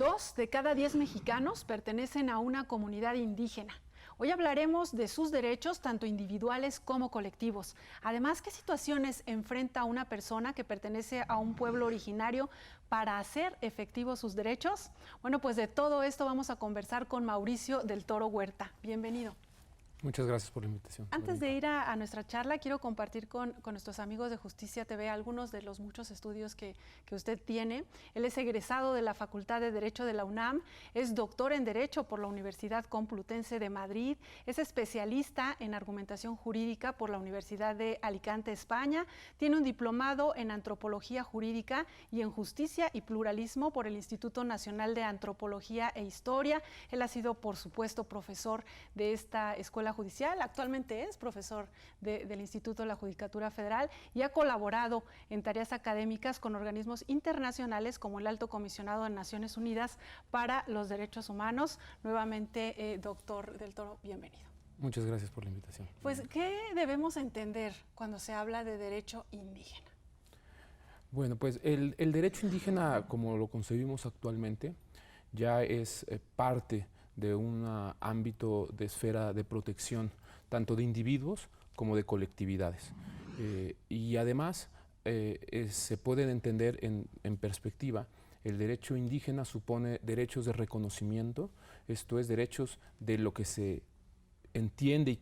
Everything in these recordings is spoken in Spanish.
2 de cada 10 mexicanos pertenecen a una comunidad indígena. Hoy hablaremos de sus derechos, tanto individuales como colectivos. Además, ¿qué situaciones enfrenta una persona que pertenece a un pueblo originario para hacer efectivos sus derechos? Bueno, pues de todo esto vamos a conversar con Mauricio del Toro Huerta. Bienvenido. Muchas gracias por la invitación. Antes de ir a nuestra charla, quiero compartir con nuestros amigos de Justicia TV algunos de los muchos estudios que usted tiene. Él es egresado de la Facultad de Derecho de la UNAM, es doctor en Derecho por la Universidad Complutense de Madrid, es especialista en argumentación jurídica por la Universidad de Alicante, España, tiene un diplomado en Antropología Jurídica y en Justicia y Pluralismo por el Instituto Nacional de Antropología e Historia. Él ha sido, por supuesto, profesor de esta escuela judicial, actualmente es profesor del Instituto de la Judicatura Federal y ha colaborado en tareas académicas con organismos internacionales como el Alto Comisionado de Naciones Unidas para los Derechos Humanos. Nuevamente, doctor del Toro, bienvenido. Muchas gracias por la invitación. Pues, ¿qué debemos entender cuando se habla de derecho indígena? Bueno, pues el derecho indígena, como lo concebimos actualmente, ya es parte de un ámbito de esfera de protección, tanto de individuos como de colectividades. Y además se pueden entender en perspectiva. El derecho indígena supone derechos de reconocimiento, esto es, derechos de lo que se entiende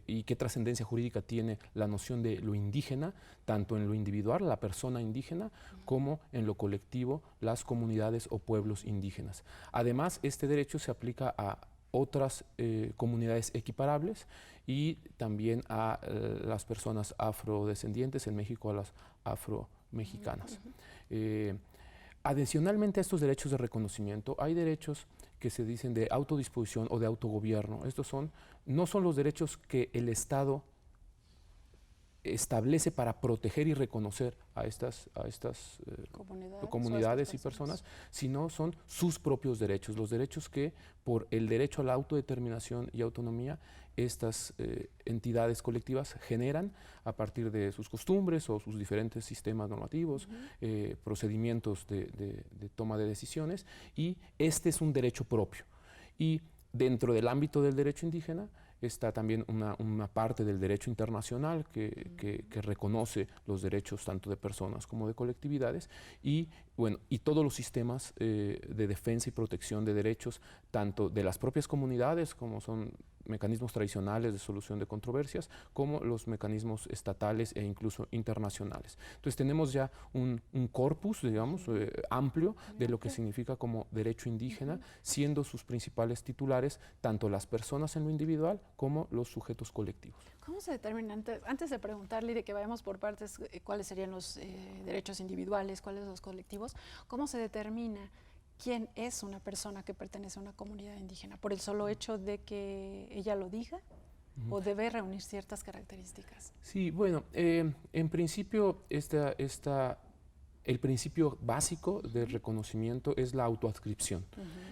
y qué trascendencia jurídica tiene la noción de lo indígena, tanto en lo individual, la persona indígena, como en lo colectivo, las comunidades o pueblos indígenas. Además, este derecho se aplica a otras comunidades equiparables y también a las personas afrodescendientes, en México a las afromexicanas. Adicionalmente a estos derechos de reconocimiento, hay derechos que se dicen de autodisposición o de autogobierno. Estos no son los derechos que el Estado establece para proteger y reconocer a estas comunidades y personas, sino son sus propios derechos, los derechos que por el derecho a la autodeterminación y autonomía estas entidades colectivas generan a partir de sus costumbres o sus diferentes sistemas normativos, procedimientos de toma de decisiones, y este es un derecho propio. Y dentro del ámbito del derecho indígena está también una parte del derecho internacional que reconoce los derechos tanto de personas como de colectividades y todos los sistemas de defensa y protección de derechos tanto de las propias comunidades, como son mecanismos tradicionales de solución de controversias, como los mecanismos estatales e incluso internacionales. Entonces tenemos ya un corpus, digamos, amplio de lo que significa como derecho indígena, siendo sus principales titulares tanto las personas en lo individual como los sujetos colectivos. ¿Cómo se determina, antes de preguntarle y de que vayamos por partes, cuáles serían los derechos individuales, cuáles los colectivos, cómo se determina quién es una persona que pertenece a una comunidad indígena? ¿Por el solo hecho de que ella lo diga o debe reunir ciertas características? Sí, bueno, en principio el principio básico del reconocimiento es la autoadscripción.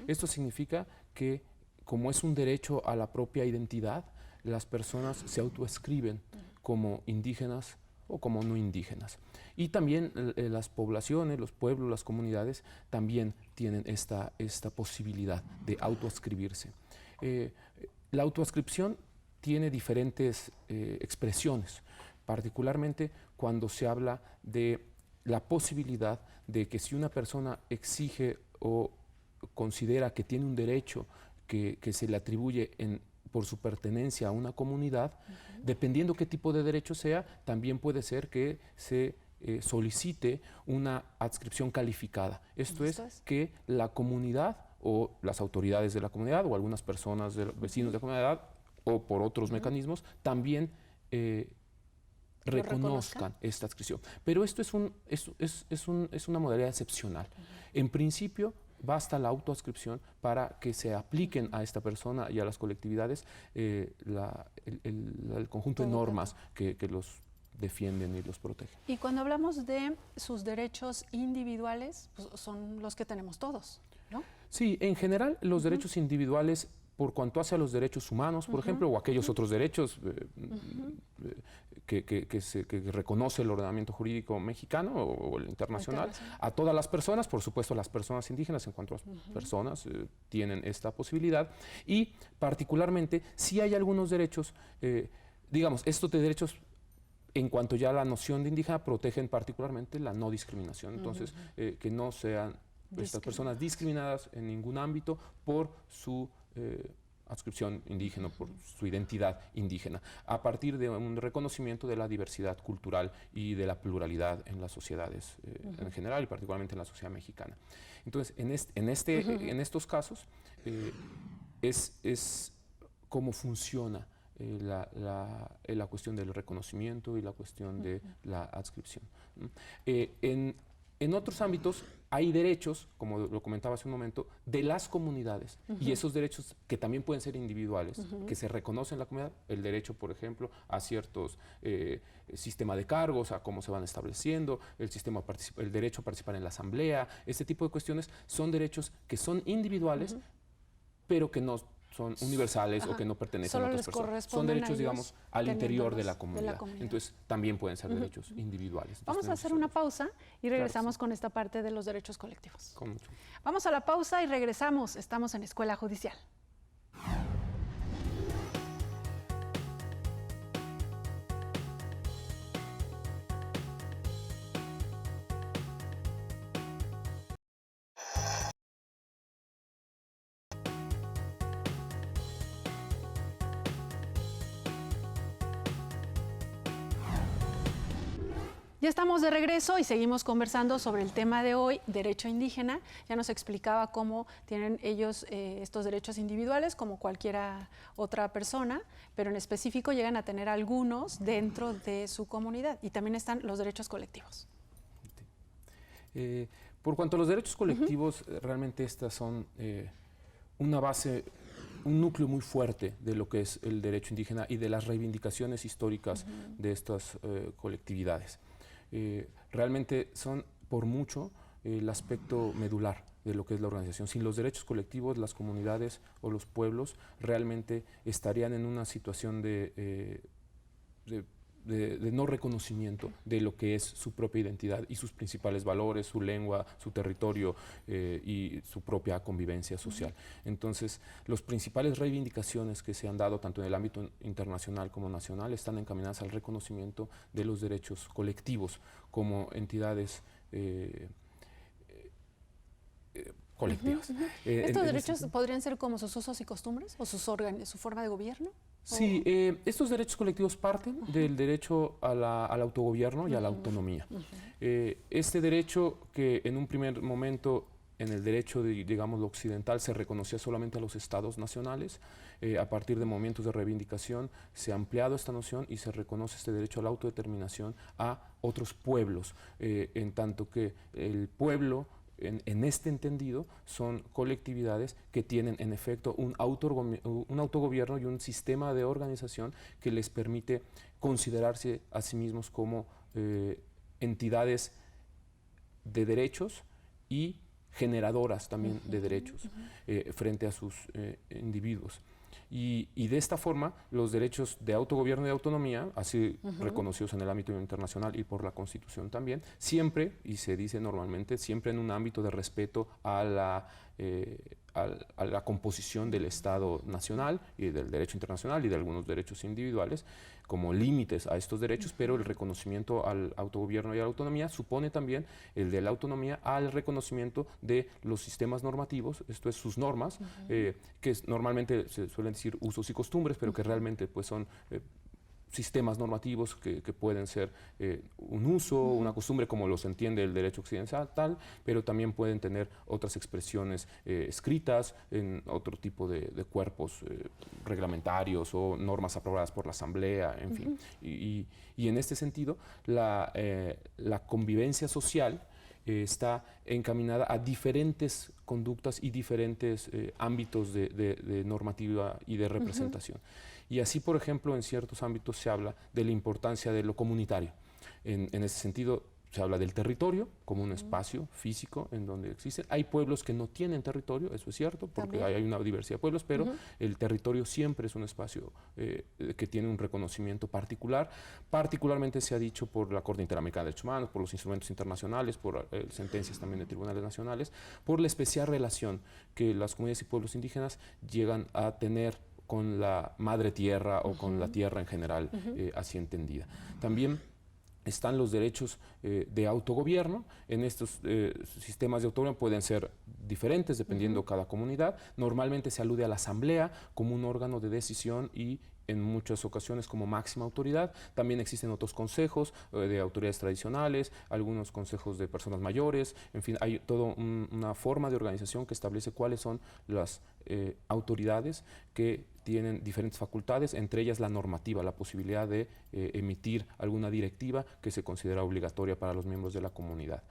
Esto significa que como es un derecho a la propia identidad, las personas se autoadscriben como indígenas o como no indígenas. Y también las poblaciones, los pueblos, las comunidades también tienen esta posibilidad de autoadscribirse. La autoadscripción tiene diferentes expresiones, particularmente cuando se habla de la posibilidad de que si una persona exige o considera que tiene un derecho que se le atribuye por su pertenencia a una comunidad, dependiendo qué tipo de derecho sea, también puede ser que se solicite una adscripción calificada. Esto es que la comunidad o las autoridades de la comunidad o algunas personas, de los vecinos de la comunidad o por otros mecanismos, también reconozcan esta adscripción. Pero esto es una modalidad excepcional. En principio, basta la autoadscripción para que se apliquen a esta persona y a las colectividades el conjunto de normas que los defienden y los protegen. Y cuando hablamos de sus derechos individuales, pues son los que tenemos todos, ¿no? Sí, en general los derechos individuales por cuanto hace a los derechos humanos, por ejemplo, o aquellos otros derechos que reconoce el ordenamiento jurídico mexicano o el internacional, a todas las personas, por supuesto las personas indígenas en cuanto a personas tienen esta posibilidad, y particularmente si hay algunos derechos, digamos, estos derechos en cuanto ya a la noción de indígena protegen particularmente la no discriminación, entonces que no sean estas personas discriminadas en ningún ámbito por su adscripción indígena, por su identidad indígena, a partir de un reconocimiento de la diversidad cultural y de la pluralidad en las sociedades en general y particularmente en la sociedad mexicana. Entonces, en estos casos es cómo funciona la cuestión del reconocimiento y la cuestión de la adscripción. En otros ámbitos hay derechos, como lo comentaba hace un momento, de las comunidades, y esos derechos que también pueden ser individuales, que se reconocen en la comunidad, el derecho, por ejemplo, a ciertos sistema de cargos, a cómo se van estableciendo, el derecho a participar en la asamblea, este tipo de cuestiones son derechos que son individuales, pero que no son universales o que no pertenecen a otras personas. Son derechos, digamos, al interior de la comunidad. Entonces, también pueden ser derechos individuales. Entonces, vamos a hacer una pausa y regresamos con esta parte de los derechos colectivos. Con mucho. Vamos a la pausa y regresamos. Estamos en Escuela Judicial. Ya estamos de regreso y seguimos conversando sobre el tema de hoy, derecho indígena. Ya nos explicaba cómo tienen ellos estos derechos individuales como cualquiera otra persona, pero en específico llegan a tener algunos dentro de su comunidad, y también están los derechos colectivos. Por cuanto a los derechos colectivos, realmente estas son una base, un núcleo muy fuerte de lo que es el derecho indígena y de las reivindicaciones históricas de estas colectividades. Realmente son por mucho el aspecto medular de lo que es la organización. Sin los derechos colectivos, las comunidades o los pueblos realmente estarían en una situación de no reconocimiento de lo que es su propia identidad y sus principales valores, su lengua, su territorio y su propia convivencia social. Entonces, las principales reivindicaciones que se han dado tanto en el ámbito internacional como nacional están encaminadas al reconocimiento de los derechos colectivos como entidades colectivas. ¿Estos derechos podrían ser como sus usos y costumbres o sus órganos, su forma de gobierno? Sí, estos derechos colectivos parten del derecho al autogobierno y a la autonomía. Este derecho que en un primer momento en el derecho, digamos, occidental se reconocía solamente a los estados nacionales, a partir de momentos de reivindicación se ha ampliado esta noción y se reconoce este derecho a la autodeterminación a otros pueblos, en tanto que el pueblo, en este entendido, son colectividades que tienen en efecto un autogobierno y un sistema de organización que les permite considerarse a sí mismos como entidades de derechos y generadoras también de derechos frente a sus individuos. Y de esta forma, los derechos de autogobierno y de autonomía, así reconocidos en el ámbito internacional y por la Constitución también, siempre, y se dice normalmente, siempre en un ámbito de respeto a la composición del Estado nacional y del derecho internacional y de algunos derechos individuales, como límites a estos derechos, pero el reconocimiento al autogobierno y a la autonomía supone también el de la autonomía al reconocimiento de los sistemas normativos, esto es, sus normas, que normalmente se suelen decir usos y costumbres, pero que realmente pues son sistemas normativos que pueden ser un uso, una costumbre como los entiende el derecho occidental, pero también pueden tener otras expresiones escritas en otro tipo de cuerpos reglamentarios o normas aprobadas por la Asamblea, en fin. Y en este sentido, la convivencia social está encaminada a diferentes conductas y diferentes ámbitos de normativa y de representación. Y así, por ejemplo, en ciertos ámbitos se habla de la importancia de lo comunitario. En ese sentido, se habla del territorio como un espacio físico en donde existen. Hay pueblos que no tienen territorio, eso es cierto, porque hay una diversidad de pueblos, pero el territorio siempre es un espacio que tiene un reconocimiento particular. Particularmente se ha dicho por la Corte Interamericana de Derechos Humanos, por los instrumentos internacionales, por sentencias también de tribunales nacionales, por la especial relación que las comunidades y pueblos indígenas llegan a tener con la madre tierra o con la tierra en general, así entendida. También están los derechos de autogobierno. En estos sistemas de autogobierno pueden ser diferentes dependiendo cada comunidad. Normalmente se alude a la asamblea como un órgano de decisión y en muchas ocasiones como máxima autoridad. También existen otros consejos de autoridades tradicionales, algunos consejos de personas mayores, en fin, hay toda una forma de organización que establece cuáles son las autoridades que tienen diferentes facultades, entre ellas la normativa, la posibilidad de emitir alguna directiva que se considera obligatoria para los miembros de la comunidad.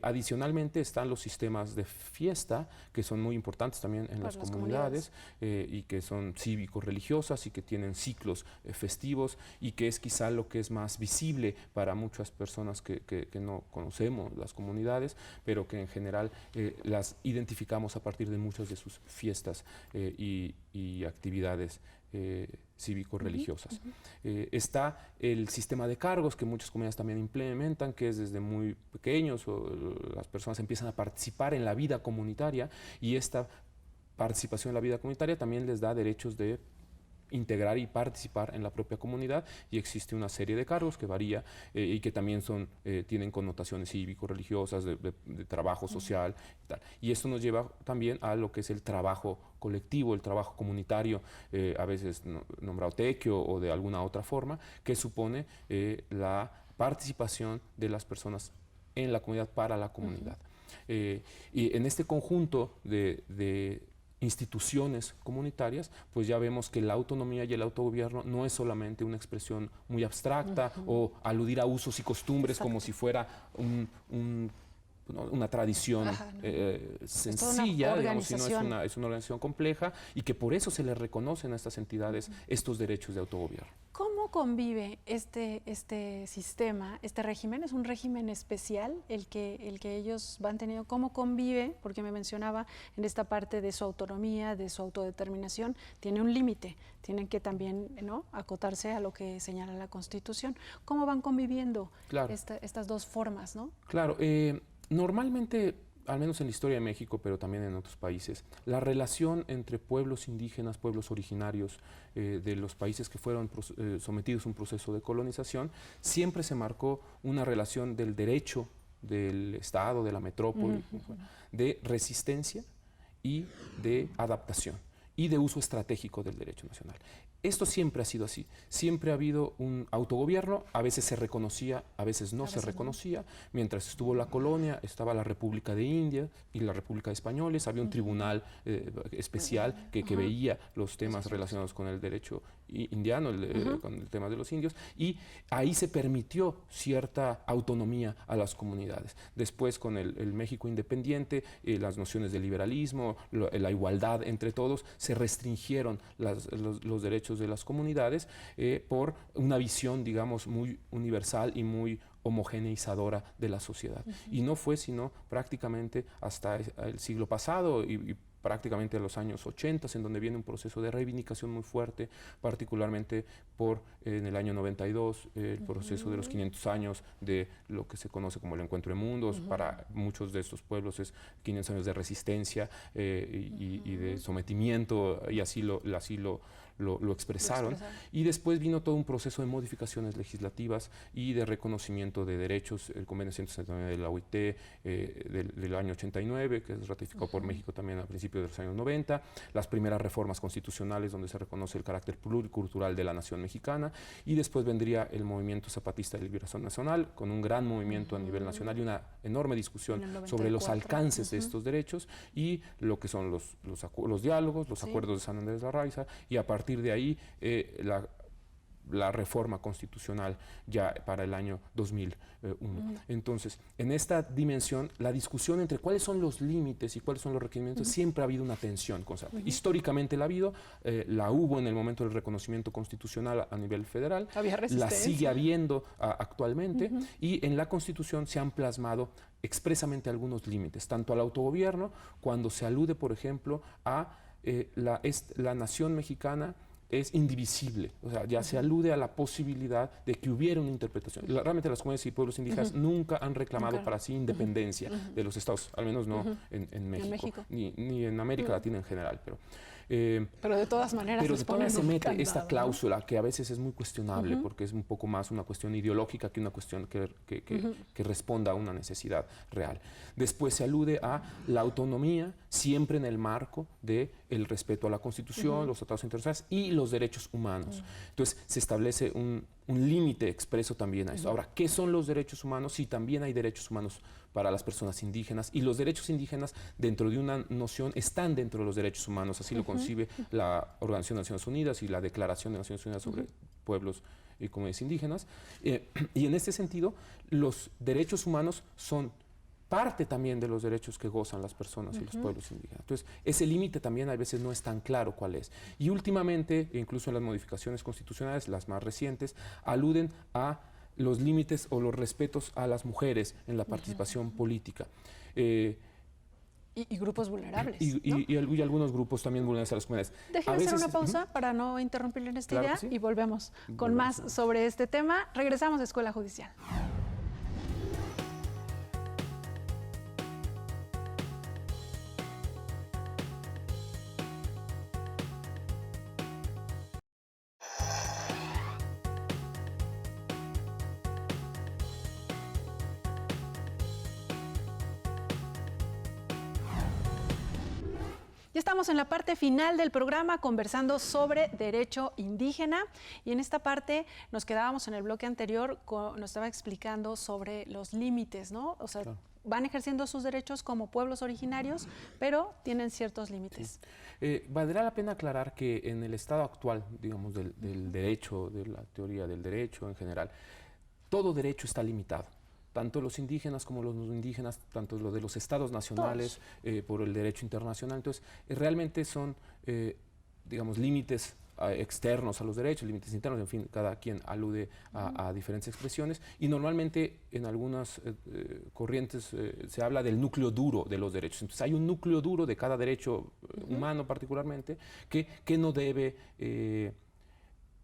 Adicionalmente están los sistemas de fiesta, que son muy importantes también en las comunidades y que son cívico-religiosas y que tienen ciclos festivos y que es quizá lo que es más visible para muchas personas que no conocemos las comunidades, pero que en general las identificamos a partir de muchas de sus fiestas y actividades cívico-religiosas. Está el sistema de cargos que muchas comunidades también implementan, que es desde muy pequeños las personas empiezan a participar en la vida comunitaria y esta participación en la vida comunitaria también les da derechos de integrar y participar en la propia comunidad y existe una serie de cargos que varía y que también tienen connotaciones cívico-religiosas, de trabajo social y tal. Y esto nos lleva también a lo que es el trabajo colectivo, el trabajo comunitario, a veces nombrado tequio o de alguna otra forma, que supone la participación de las personas en la comunidad para la comunidad. Y en este conjunto de instituciones comunitarias, pues ya vemos que la autonomía y el autogobierno no es solamente una expresión muy abstracta o aludir a usos y costumbres como si fuera una tradición sencilla, digamos, sino es una organización compleja y que por eso se le reconocen a estas entidades estos derechos de autogobierno. ¿Cómo convive este sistema, este régimen? ¿Es un régimen especial el que ellos van teniendo? ¿Cómo convive? Porque me mencionaba en esta parte de su autonomía, de su autodeterminación, tiene un límite, tienen que también acotarse a lo que señala la Constitución. ¿Cómo van conviviendo estas dos formas, no? Claro, normalmente, al menos en la historia de México, pero también en otros países, la relación entre pueblos indígenas, pueblos originarios de los países que fueron sometidos a un proceso de colonización, siempre se marcó una relación del derecho del Estado, de la metrópoli, de resistencia y de adaptación y de uso estratégico del derecho nacional. Esto siempre ha sido así, siempre ha habido un autogobierno, a veces se reconocía, a veces no se reconocía. Mientras estuvo la colonia, estaba la República de India y la República de Españoles, había un tribunal especial que veía los temas relacionados con el derecho indiano, con el tema de los indios, y ahí se permitió cierta autonomía a las comunidades. Después, con el México independiente, las nociones de liberalismo, la igualdad entre todos, se restringieron los derechos de las comunidades por una visión, digamos, muy universal y muy homogeneizadora de la sociedad. Y no fue sino prácticamente hasta el siglo pasado y prácticamente a los años 80, en donde viene un proceso de reivindicación muy fuerte, particularmente en el año 92, el proceso de los 500 años de lo que se conoce como el Encuentro de Mundos. Para muchos de estos pueblos es 500 años de resistencia y de sometimiento, y así lo expresaron. Y después vino todo un proceso de modificaciones legislativas y de reconocimiento de derechos, el Convenio 169 de la OIT del año 89, que es ratificado por México también a principios de los años 90, las primeras reformas constitucionales donde se reconoce el carácter pluricultural de la nación mexicana, y después vendría el movimiento zapatista de liberación nacional, con un gran movimiento a nivel nacional y una enorme discusión sobre los alcances de estos derechos y lo que son los diálogos, los acuerdos de San Andrés de la Raiza, y a partir de ahí la reforma constitucional ya para el año 2001. Entonces, en esta dimensión, la discusión entre cuáles son los límites y cuáles son los requerimientos, siempre ha habido una tensión constante. Históricamente la ha habido, la hubo en el momento del reconocimiento constitucional a nivel federal, la sigue habiendo actualmente, y en la Constitución se han plasmado expresamente algunos límites, tanto al autogobierno, cuando se alude, por ejemplo, a la nación mexicana es indivisible, o sea, ya se alude a la posibilidad de que hubiera una interpretación. Realmente las comunidades y pueblos indígenas nunca han reclamado para sí independencia de los estados, al menos no en México, ni en América Latina en general, pero de todas maneras se mete esta cláusula que a veces es muy cuestionable porque es un poco más una cuestión ideológica que una cuestión que responda a una necesidad real. Después se alude a la autonomía siempre en el marco del respeto a la Constitución, los tratados internacionales y los derechos humanos. Entonces se establece un límite expreso también a eso. Ahora, ¿qué son los derechos humanos? Sí, también hay derechos humanos para las personas indígenas, y los derechos indígenas dentro de una noción están dentro de los derechos humanos, así lo concibe la Organización de Naciones Unidas y la Declaración de Naciones Unidas sobre Pueblos y Comunidades Indígenas. Y en este sentido, los derechos humanos son parte también de los derechos que gozan las personas y los pueblos indígenas. Entonces, ese límite también a veces no es tan claro cuál es. Y últimamente, incluso en las modificaciones constitucionales, las más recientes, aluden a los límites o los respetos a las mujeres en la participación política. Y grupos vulnerables. Y algunos grupos también vulnerables a las comunidades. Déjeme hacer una pausa para no interrumpirle en esta idea y volvemos con más sobre este tema. Regresamos a Escuela Judicial. Ya estamos en la parte final del programa conversando sobre derecho indígena, y en esta parte nos quedábamos en el bloque anterior, nos estaba explicando sobre los límites, ¿no? O sea, van ejerciendo sus derechos como pueblos originarios, pero tienen ciertos límites. Valdrá la pena aclarar que en el estado actual, digamos, del derecho, de la teoría del derecho en general, todo derecho está limitado. Tanto los indígenas como los no indígenas, tanto lo de los estados nacionales, por el derecho internacional. Entonces, realmente son, digamos, límites externos a los derechos, límites internos, en fin, cada quien alude a diferentes expresiones, y normalmente en algunas corrientes se habla del núcleo duro de los derechos. Entonces, hay un núcleo duro de cada derecho humano particularmente que no debe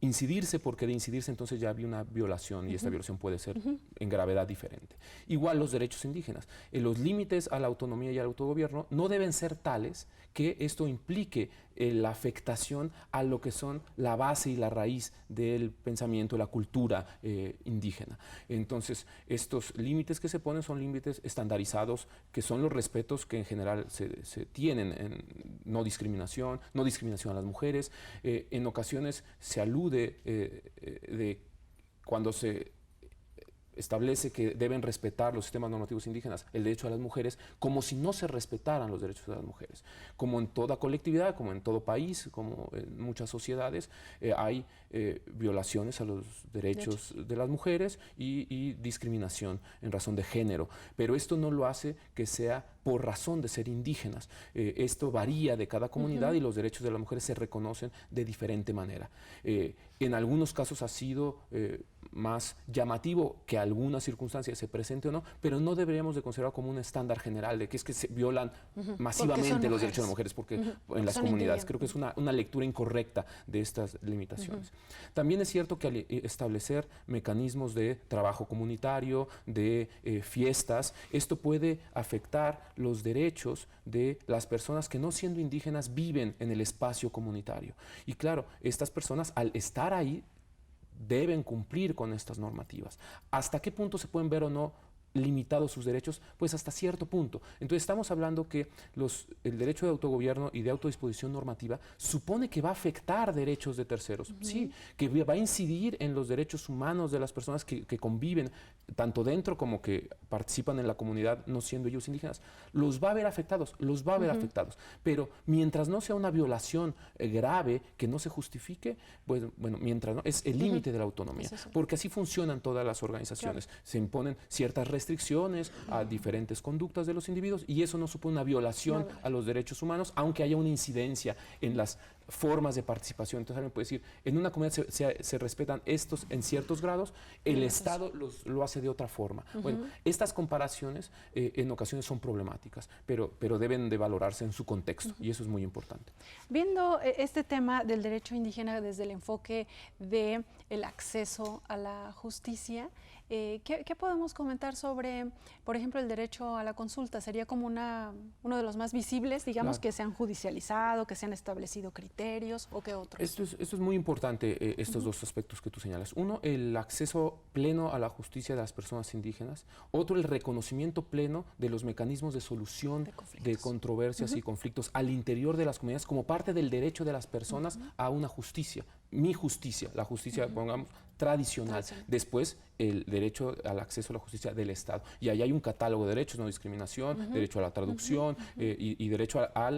incidirse, porque de incidirse entonces ya había una violación, y esta violación puede ser en gravedad diferente. Igual los derechos indígenas. Los límites a la autonomía y al autogobierno no deben ser tales que esto implique la afectación a lo que son la base y la raíz del pensamiento, la cultura indígena. Entonces, estos límites que se ponen son límites estandarizados, que son los respetos que en general se tienen en no discriminación a las mujeres. En ocasiones se alude de cuando se establece que deben respetar los sistemas normativos indígenas el derecho a las mujeres, como si no se respetaran los derechos de las mujeres. Como en toda colectividad, como en todo país, como en muchas sociedades, hay violaciones a los derechos de las mujeres y discriminación en razón de género. Pero esto no lo hace que sea por razón de ser indígenas. Esto varía de cada comunidad y los derechos de las mujeres se reconocen de diferente manera. En algunos casos ha sido más llamativo que alguna circunstancia se presente o no, pero no deberíamos de considerar como un estándar general de que es que se violan masivamente los derechos de las mujeres porque en las comunidades. Creo que es una lectura incorrecta de estas limitaciones. También es cierto que al establecer mecanismos de trabajo comunitario, de fiestas, esto puede afectar los derechos de las personas que, no siendo indígenas, viven en el espacio comunitario. Y claro, estas personas, al estar ahí, deben cumplir con estas normativas. ¿Hasta qué punto se pueden ver o no limitados sus derechos, pues hasta cierto punto. Entonces estamos hablando que el derecho de autogobierno y de autodisposición normativa supone que va a afectar derechos de terceros, sí, que va a incidir en los derechos humanos de las personas que conviven, tanto dentro como que participan en la comunidad, no siendo ellos indígenas. Los va a ver afectados, pero mientras no sea una violación grave, que no se justifique, pues bueno, mientras no, es el límite de la autonomía, porque así funcionan todas las organizaciones. Claro. Se imponen ciertas restricciones a diferentes conductas de los individuos y eso no supone una violación a los derechos humanos, aunque haya una incidencia en las formas de participación. Entonces alguien puede decir, en una comunidad se respetan estos en ciertos grados, el Estado lo hace de otra forma. Bueno, estas comparaciones en ocasiones son problemáticas, pero deben de valorarse en su contexto y eso es muy importante. Viendo este tema del derecho indígena desde el enfoque del acceso a la justicia, ¿qué podemos comentar sobre, por ejemplo, el derecho a la consulta? ¿Sería como uno de los más visibles, digamos, claro, que se han judicializado, que se han establecido criterios o qué otros? Esto es muy importante, estos dos aspectos que tú señalas. Uno, el acceso pleno a la justicia de las personas indígenas. Otro, el reconocimiento pleno de los mecanismos de solución de controversias y conflictos al interior de las comunidades como parte del derecho de las personas a una justicia. Mi justicia, la justicia, pongamos, tradicional. Después, el derecho al acceso a la justicia del Estado. Y ahí hay un catálogo de derechos, no discriminación, derecho a la traducción y derecho a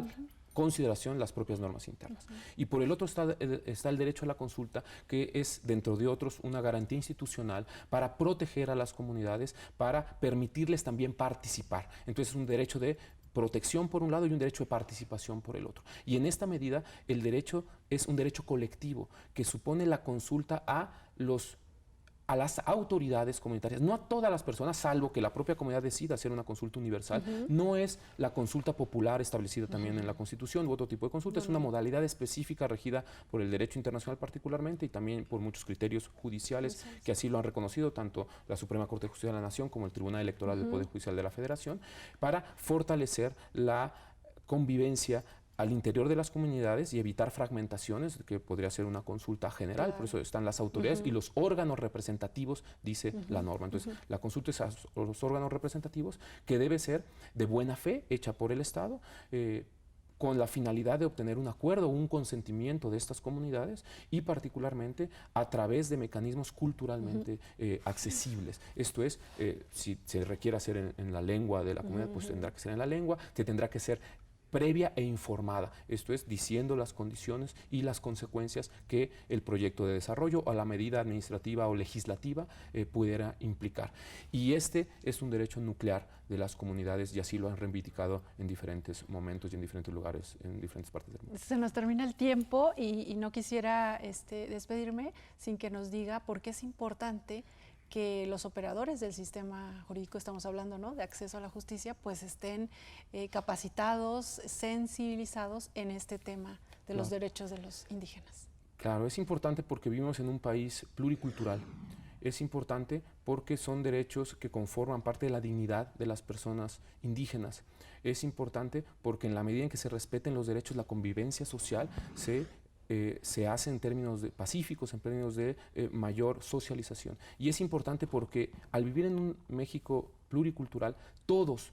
consideración las propias normas internas. Y por el otro está el derecho a la consulta, que es, dentro de otros, una garantía institucional para proteger a las comunidades, para permitirles también participar. Entonces, es un derecho de protección por un lado y un derecho de participación por el otro. Y en esta medida, el derecho es un derecho colectivo que supone la consulta a las autoridades comunitarias, no a todas las personas, salvo que la propia comunidad decida hacer una consulta universal. No es la consulta popular establecida también en la Constitución u otro tipo de consulta, es una modalidad específica regida por el derecho internacional particularmente y también por muchos criterios judiciales que así lo han reconocido tanto la Suprema Corte de Justicia de la Nación como el Tribunal Electoral del Poder Judicial de la Federación, para fortalecer la convivencia al interior de las comunidades y evitar fragmentaciones, que podría ser una consulta general. Por eso están las autoridades y los órganos representativos, dice la norma. Entonces, la consulta es a los órganos representativos, que debe ser de buena fe, hecha por el Estado, con la finalidad de obtener un acuerdo o un consentimiento de estas comunidades y particularmente a través de mecanismos culturalmente accesibles. Esto es, si se requiere hacer en la lengua de la comunidad, pues tendrá que ser en la lengua, que tendrá que ser previa e informada, esto es, diciendo las condiciones y las consecuencias que el proyecto de desarrollo o la medida administrativa o legislativa pudiera implicar. Y este es un derecho nuclear de las comunidades y así lo han reivindicado en diferentes momentos y en diferentes lugares, en diferentes partes del mundo. Se nos termina el tiempo y no quisiera despedirme sin que nos diga por qué es importante que los operadores del sistema jurídico, estamos hablando, ¿no?, de acceso a la justicia, pues estén capacitados, sensibilizados en este tema de los derechos de los indígenas. Claro, es importante porque vivimos en un país pluricultural. Es importante porque son derechos que conforman parte de la dignidad de las personas indígenas. Es importante porque en la medida en que se respeten los derechos, la convivencia social se hace en términos pacíficos, en términos de mayor socialización. Y es importante porque al vivir en un México pluricultural, todos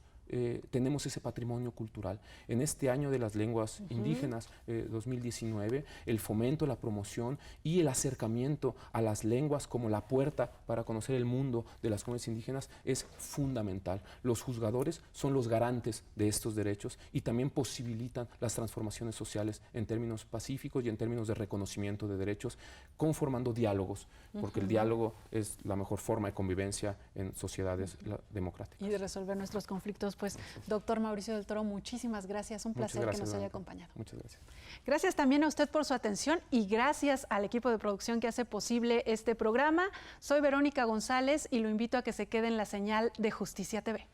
tenemos ese patrimonio cultural. En este año de las lenguas indígenas, 2019, el fomento, la promoción y el acercamiento a las lenguas como la puerta para conocer el mundo de las comunidades indígenas es fundamental. Los juzgadores son los garantes de estos derechos y también posibilitan las transformaciones sociales en términos pacíficos y en términos de reconocimiento de derechos, conformando diálogos, porque el diálogo es la mejor forma de convivencia en sociedades democráticas. Y de resolver nuestros conflictos. Pues, doctor Mauricio del Toro, muchísimas gracias. Un placer que nos haya acompañado. Muchas gracias. Gracias también a usted por su atención y gracias al equipo de producción que hace posible este programa. Soy Verónica González y lo invito a que se quede en la señal de Justicia TV.